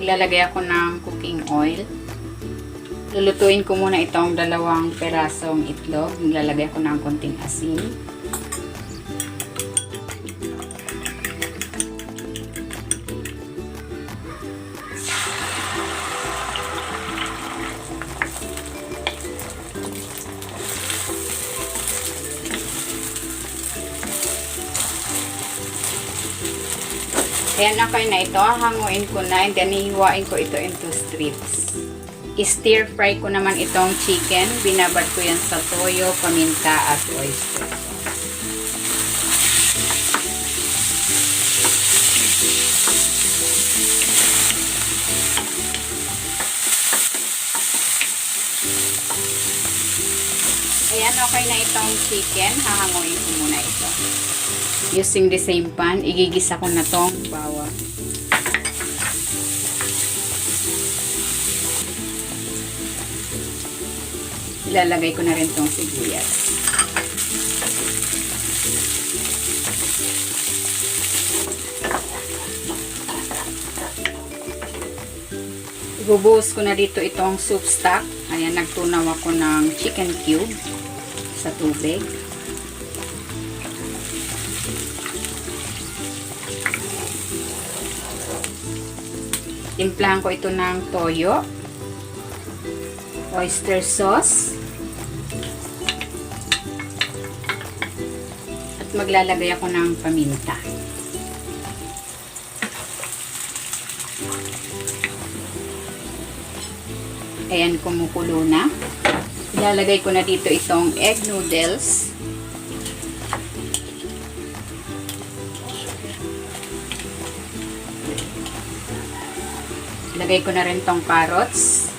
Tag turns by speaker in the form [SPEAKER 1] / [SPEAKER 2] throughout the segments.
[SPEAKER 1] Maglalagay ako ng cooking oil. Lulutuin ko muna itong 2 perasong itlog. Maglalagay ako ng konting asin. Ayan, okay na ito. Hanguin ko na and then hihiwain ko ito into strips. I-stir fry ko naman itong chicken. Binabad ko yan sa toyo, paminta at oyster sauce. Ayan, okay na itong chicken. Hahanguin ko muna ito. Using the same pan, igigisa ko na tong bawang. Ilalagay ko na rin tong sibuyas. Ibubuhos ko na dito itong soup stock. Ayan, nagtunaw ako ng chicken cube sa tubig. Timplahan ko ito ng toyo, oyster sauce, at maglalagay ako ng paminta. Ayan, kumukulo na. Ilalagay ko na dito itong egg noodles. Lagay ko na rin tong carrots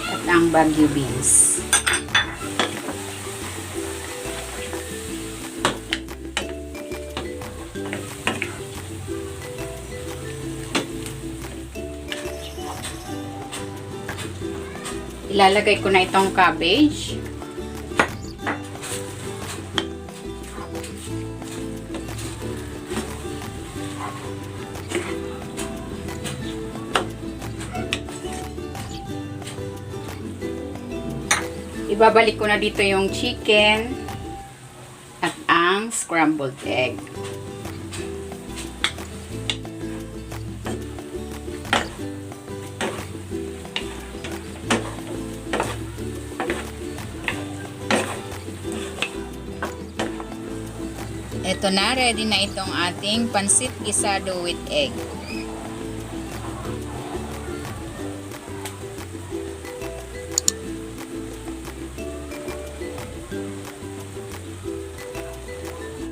[SPEAKER 1] at ang Baguio beans. Ilalagay ko na itong cabbage. Ibabalik ko na dito yung chicken at ang scrambled egg. Ito na, ready na itong ating pansit gisado with egg.